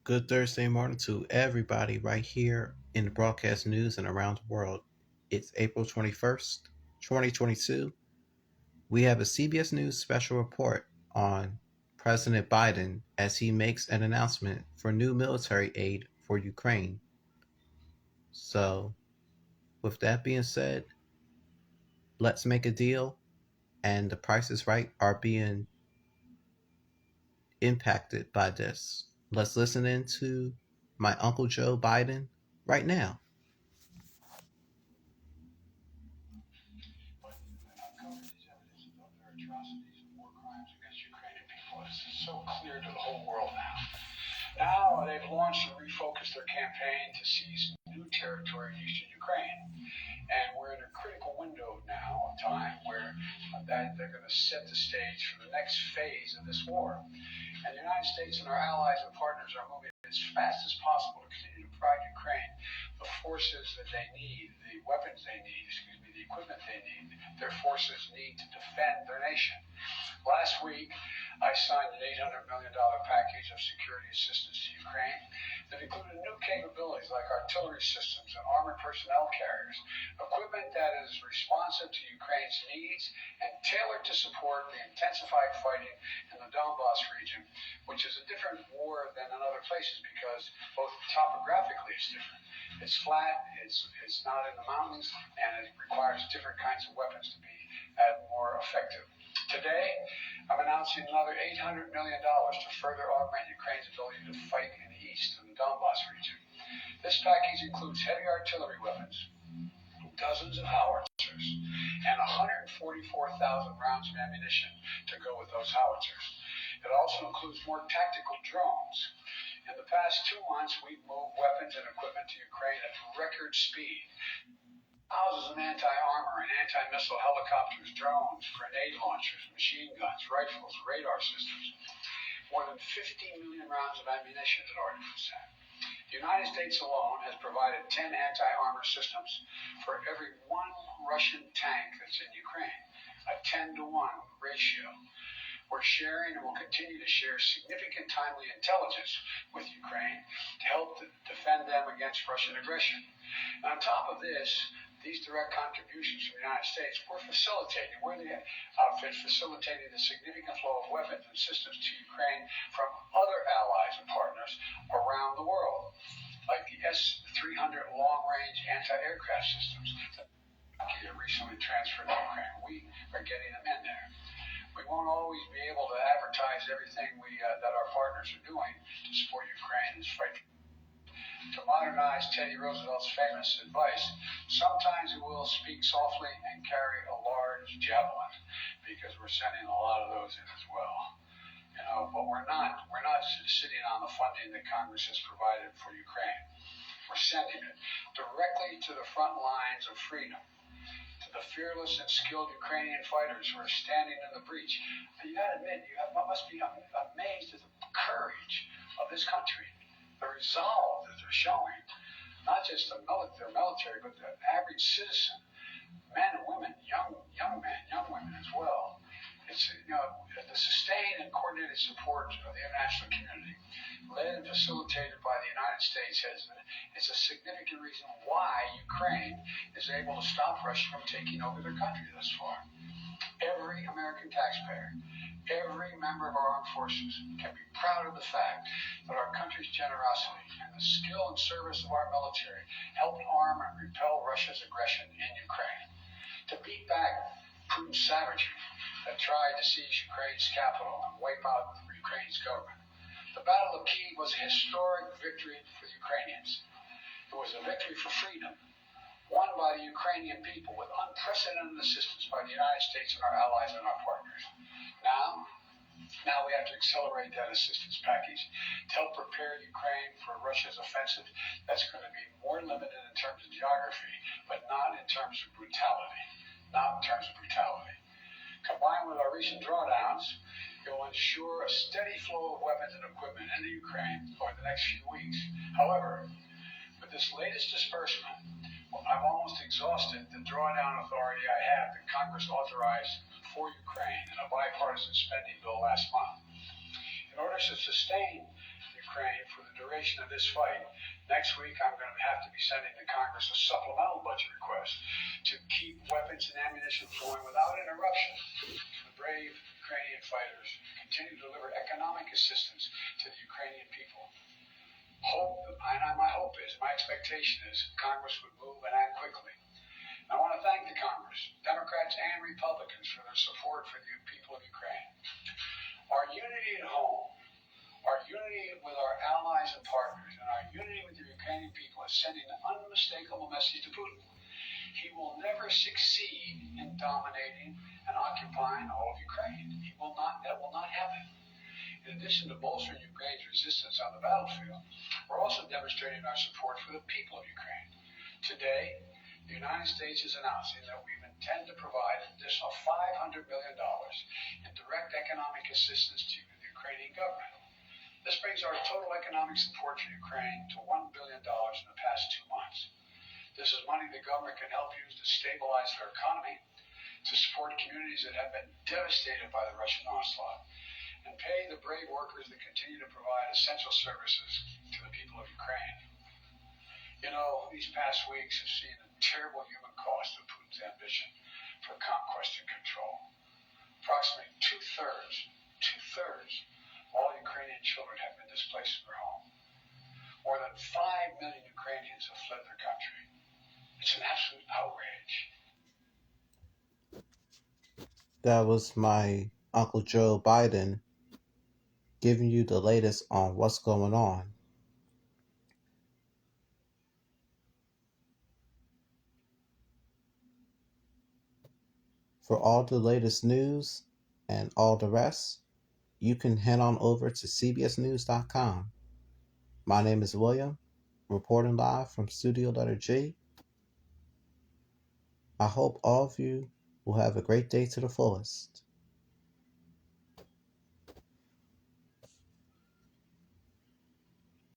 Good Thursday morning to everybody right here in the broadcast news and around the world. It's April 21st, 2022. We have a CBS News special report on President Biden as he makes an announcement for new military aid for Ukraine. So, with that being said, let's make a deal, and the prices right are being impacted by this. Let's listen in to my Uncle Joe Biden right now. It's so clear to the whole world now. Now they've launched and refocused their campaign to seize new territory in eastern Ukraine. And we're in a critical window now of time where they're going to set the stage for the next phase of this war. And the United States and our allies and partners are moving as fast as possible to continue to provide Ukraine the forces that they need, the weapons they need, the equipment they need, their forces need to defend their nation. Last week, I signed an $800 million package of security assistance to Ukraine that included new capabilities like artillery systems and armored personnel carriers, equipment that is responsive to Ukraine's needs and tailored to support the intensified fighting in the Donbass region, which is a different war than in other places because both topographically it's different. It's flat, it's not in the mountains, and it requires different kinds of weapons to be more effective. Today, I'm announcing another $800 million to further augment Ukraine's ability to fight in the east, in the Donbass region. This package includes heavy artillery weapons, dozens of howitzers, and 144,000 rounds of ammunition to go with those howitzers. It also includes more tactical drones. In the past 2 months, we've moved weapons and equipment to Ukraine at record speed. Thousands of anti-armor and anti-missile helicopters, drones, grenade launchers, machine guns, rifles, radar systems. More than 50 million rounds of ammunition had already been sent. The United States alone has provided 10 anti-armor systems for every one Russian tank that's in Ukraine, a 10-to-1 ratio. We're sharing and will continue to share significant timely intelligence with Ukraine to help defend them against Russian aggression. And on top of this, these direct contributions from the United States, we're the outfit facilitating the significant flow of weapons and systems to Ukraine from other allies and partners around the world, like the S-300 long-range anti-aircraft systems that recently transferred to Ukraine. We are getting them in there. We won't always be able to advertise everything that our partners are doing to support Ukraine's fight. To modernize Teddy Roosevelt's famous advice, sometimes we will speak softly and carry a large javelin, because we're sending a lot of those in as well. But we're not sitting on the funding that Congress has provided for Ukraine. We're sending it directly to the front lines of freedom, to the fearless and skilled Ukrainian fighters who are standing in the breach. You got to admit, must be amazed at the courage of this country, the resolve that they're showing, not just their military, but the average citizen, men and women, young men, young women as well. It's the sustained and coordinated support of the international community, led and facilitated by the United States, is a significant reason why Ukraine is able to stop Russia from taking over their country thus far. Every American taxpayer, every member of our armed forces can be proud of the fact that our country's generosity and the skill and service of our military helped arm and repel Russia's aggression in Ukraine. To beat back Putin's savagery that tried to seize Ukraine's capital and wipe out Ukraine's government. The Battle of Kyiv was a historic victory for the Ukrainians. It was a victory for freedom, won by the Ukrainian people with unprecedented assistance by the United States and our allies and our partners. Now we have to accelerate that assistance package to help prepare Ukraine for Russia's offensive that's going to be more limited in terms of geography, but not in terms of brutality. Combined with our recent drawdowns, it will ensure a steady flow of weapons and equipment into Ukraine over the next few weeks. However, with this latest disbursement, I've almost exhausted the drawdown authority I have that Congress authorized for Ukraine in a bipartisan spending bill last month. In order to sustain Ukraine for the duration of this fight. Next week, I'm going to have to be sending to Congress a supplemental budget request to keep weapons and ammunition flowing without interruption. The brave Ukrainian fighters continue to deliver economic assistance to the Ukrainian people. My expectation is Congress would move and act quickly. I want to thank the Congress, Democrats and Republicans, for their support for the people of Ukraine. Our unity at home, our unity with our allies and partners, and our unity with the Ukrainian people is sending an unmistakable message to Putin. He will never succeed in dominating and occupying all of Ukraine. That will not happen. In addition to bolstering Ukraine's resistance on the battlefield, we're also demonstrating our support for the people of Ukraine. Today, the United States is announcing that we intend to provide an additional $500 million in direct economic assistance to the Ukrainian government. This brings our total economic support for Ukraine to $1 billion in the past 2 months. This is money the government can help use to stabilize their economy, to support communities that have been devastated by the Russian onslaught, and pay the brave workers that continue to provide essential services to the people of Ukraine. You know, these past weeks have seen the terrible human cost of Putin's ambition for conquest and control. Approximately two-thirds of all Ukrainian children have been displaced from their home. More than 5 million Ukrainians have fled their country. It's an absolute outrage. That was my Uncle Joe Biden giving you the latest on what's going on. For all the latest news and all the rest, you can head on over to cbsnews.com. My name is William, reporting live from Studio Letter G. I hope all of you will have a great day to the fullest.